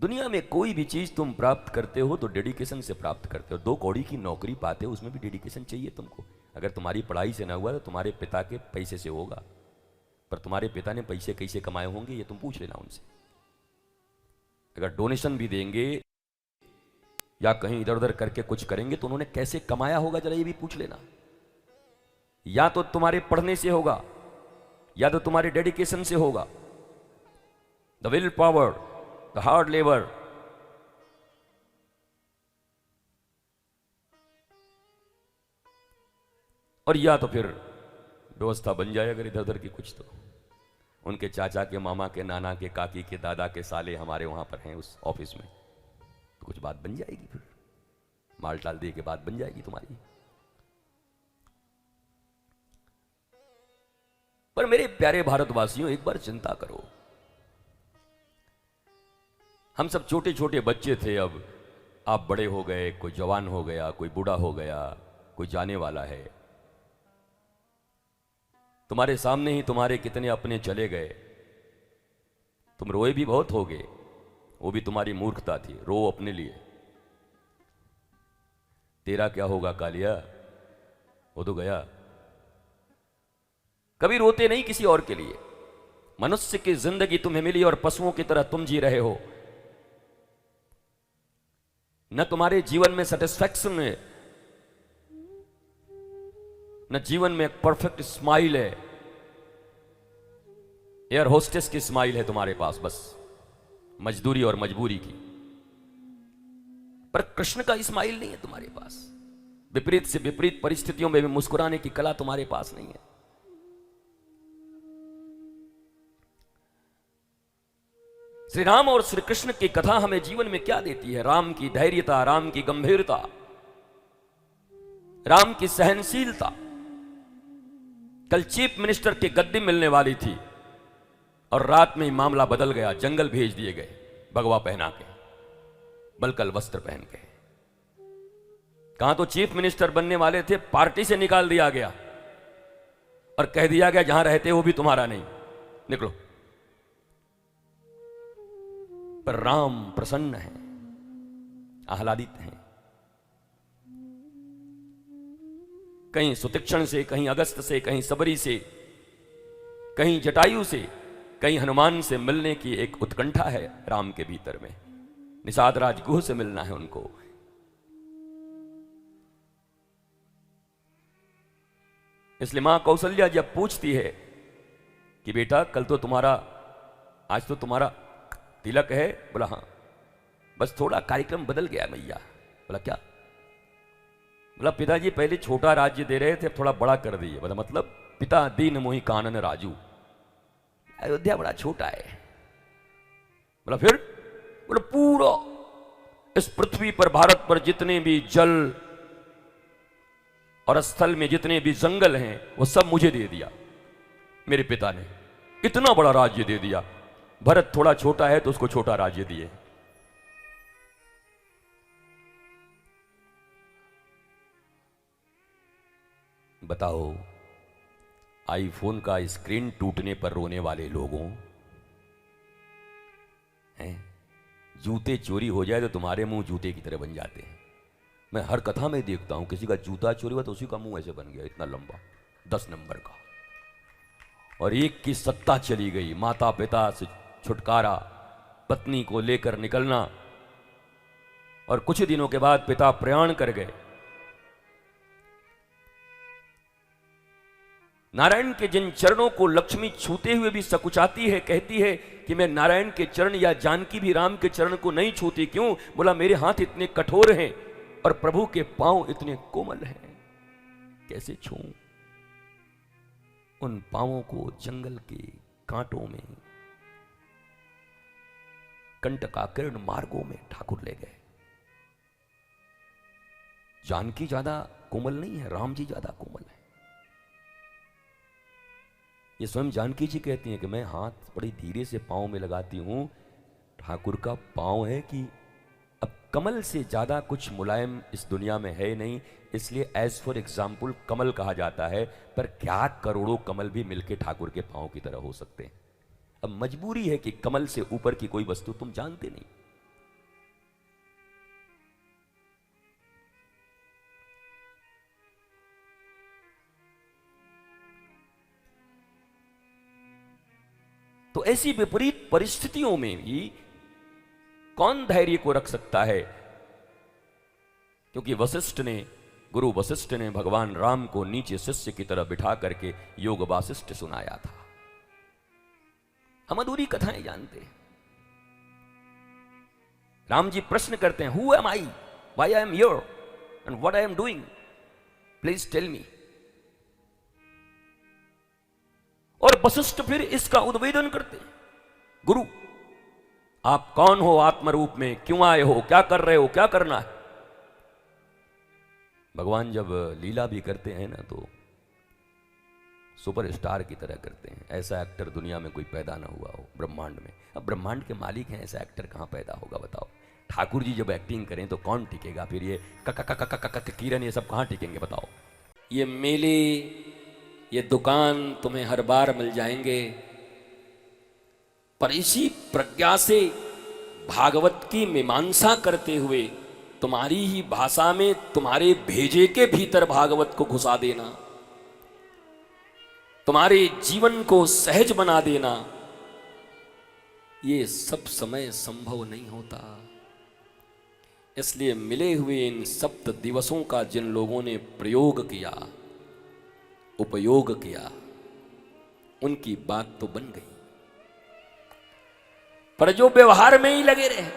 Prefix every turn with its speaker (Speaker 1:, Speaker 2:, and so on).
Speaker 1: दुनिया में कोई भी चीज तुम प्राप्त करते हो तो डेडिकेशन से प्राप्त करते हो। 2 कौड़ी की नौकरी पाते हो, उसमें भी डेडिकेशन चाहिए तुमको। अगर तुम्हारी पढ़ाई से ना हुआ तो तुम्हारे पिता के पैसे से होगा, पर तुम्हारे पिता ने पैसे कैसे कमाए होंगे ये तुम पूछ लेना उनसे। अगर डोनेशन भी देंगे या कहीं इधर उधर करके कुछ करेंगे तो उन्होंने कैसे कमाया होगा, जरा ये भी पूछ लेना। या तो तुम्हारे पढ़ने से होगा या तो तुम्हारे डेडिकेशन से होगा, the will power, the hard labour. और या तो फिर व्यवस्था बन जाए अगर इधर उधर की कुछ, तो उनके चाचा के, मामा के, नाना के, काकी के, दादा के साले हमारे वहां पर हैं उस ऑफिस में, तो कुछ बात बन जाएगी। फिर माल टाल दे के बात बन जाएगी तुम्हारी। पर मेरे प्यारे भारतवासियों, एक बार चिंता करो। हम सब छोटे छोटे बच्चे थे, अब आप बड़े हो गए, कोई जवान हो गया, कोई बूढ़ा हो गया, कोई जाने वाला है। तुम्हारे सामने ही तुम्हारे कितने अपने चले गए। तुम रोए भी बहुत होगे, वो भी तुम्हारी मूर्खता थी, रो अपने लिए। तेरा क्या होगा कालिया, वो तो गया। कभी रोते नहीं किसी और के लिए। मनुष्य की जिंदगी तुम्हें मिली और पशुओं की तरह तुम जी रहे हो। न तुम्हारे जीवन में सेटिस्फैक्शन है, न जीवन में एक परफेक्ट स्माइल है। एयर होस्टेस की स्माइल है तुम्हारे पास, बस मजदूरी और मजबूरी की। पर कृष्ण का स्माइल नहीं है तुम्हारे पास। विपरीत से विपरीत परिस्थितियों में भी मुस्कुराने की कला तुम्हारे पास नहीं है। श्री राम और श्री कृष्ण की कथा हमें जीवन में क्या देती है? राम की धैर्यता, राम की गंभीरता, राम की सहनशीलता। कल चीफ मिनिस्टर की गद्दी मिलने वाली थी और रात में ही मामला बदल गया। जंगल भेज दिए गए भगवा पहना के, बलकल वस्त्र पहन के। कहां तो चीफ मिनिस्टर बनने वाले थे, पार्टी से निकाल दिया गया और कह दिया गया जहां रहते हो भी तुम्हारा नहीं, निकलो। पर राम प्रसन्न हैं, आह्लादित हैं। कहीं सुतीक्षण से, कहीं अगस्त से, कहीं सबरी से, कहीं जटायु से, कहीं हनुमान से मिलने की एक उत्कंठा है राम के भीतर में। निषाद राजगुह से मिलना है उनको। इसलिए मां कौशल्या जब पूछती है कि बेटा कल तो तुम्हारा, आज तो तुम्हारा तिलक है, बोला हाँ, बस थोड़ा कार्यक्रम बदल गया मैया। बोला क्या? बोला पिताजी पहले छोटा राज्य दे रहे थे, थोड़ा बड़ा कर दिए। बोला मतलब? पिता दीन मोहि कानन राजू, अयोध्या बड़ा छोटा है। बोला फिर? बोला पूरा इस पृथ्वी पर, भारत पर जितने भी जल और स्थल में जितने भी जंगल हैं वो सब मुझे दे दिया मेरे पिता ने। इतना बड़ा राज्य दे दिया। भरत थोड़ा छोटा है तो उसको छोटा राज्य दिए। बताओ, आईफोन का स्क्रीन टूटने पर रोने वाले लोगों हैं, जूते चोरी हो जाए तो तुम्हारे मुंह जूते की तरह बन जाते हैं। मैं हर कथा में देखता हूं, किसी का जूता चोरी हुआ तो उसी का मुंह ऐसे बन गया, इतना लंबा, 10 नंबर का। और एक की सत्ता चली गई, माता पिता से छुटकारा, पत्नी को लेकर निकलना, और कुछ दिनों के बाद पिता प्रयाण कर गए। नारायण के जिन चरणों को लक्ष्मी छूते हुए भी सकुचाती है, कहती है कि मैं नारायण के चरण या जानकी भी राम के चरण को नहीं छूती। क्यों? बोला मेरे हाथ इतने कठोर हैं और प्रभु के पांव इतने कोमल हैं, कैसे छूऊं उन पांवों को? जंगल के कांटों में, कंटकाकीर्ण मार्गों में ठाकुर ले गए। जानकी ज्यादा कोमल नहीं है, राम जी ज्यादा कोमल है। ये स्वयं जानकी जी कहती हैं कि मैं हाथ बड़ी धीरे से पांव में लगाती हूं। ठाकुर का पांव है कि अब कमल से ज्यादा कुछ मुलायम इस दुनिया में है नहीं, इसलिए एज फॉर एग्जाम्पल कमल कहा जाता है। पर क्या करोड़ों कमल भी मिलके ठाकुर के पांव की तरह हो सकते हैं? अब मजबूरी है कि कमल से ऊपर की कोई वस्तु तुम जानते नहीं। तो ऐसी विपरीत परिस्थितियों में भी कौन धैर्य को रख सकता है? क्योंकि गुरु वशिष्ठ ने भगवान राम को नीचे शिष्य की तरह बिठा करके योग वासिष्ठ सुनाया था। हम अधूरी कथाएं जानते हैं। राम जी प्रश्न करते हैं, who am I, why I am here and what I am doing, please tell me. और वशिष्ठ फिर इसका उद्भेदन करते हैं, गुरु आप कौन हो आत्मरूप में, क्यों आए हो, क्या कर रहे हो, क्या करना है? भगवान जब लीला भी करते हैं ना तो सुपरस्टार की तरह करते हैं। ऐसा एक्टर दुनिया में कोई पैदा ना हुआ हो ब्रह्मांड में। अब ब्रह्मांड के मालिक हैं, ऐसा एक्टर कहां पैदा होगा बताओ? ठाकुर जी जब एक्टिंग करें तो कौन टिकेगा? फिर ये किरण ये सब कहां टिकेंगे बताओ? ये मेले, ये दुकान तुम्हें हर बार मिल जाएंगे, पर इसी प्रज्ञा से भागवत की मीमांसा करते हुए तुम्हारी ही भाषा में तुम्हारे भेजे के भीतर भागवत को घुसा देना, तुम्हारे जीवन को सहज बना देना, ये सब समय संभव नहीं होता। इसलिए मिले हुए इन 7 दिवसों का जिन लोगों ने प्रयोग किया, उपयोग किया, उनकी बात तो बन गई, पर जो व्यवहार में ही लगे रहे,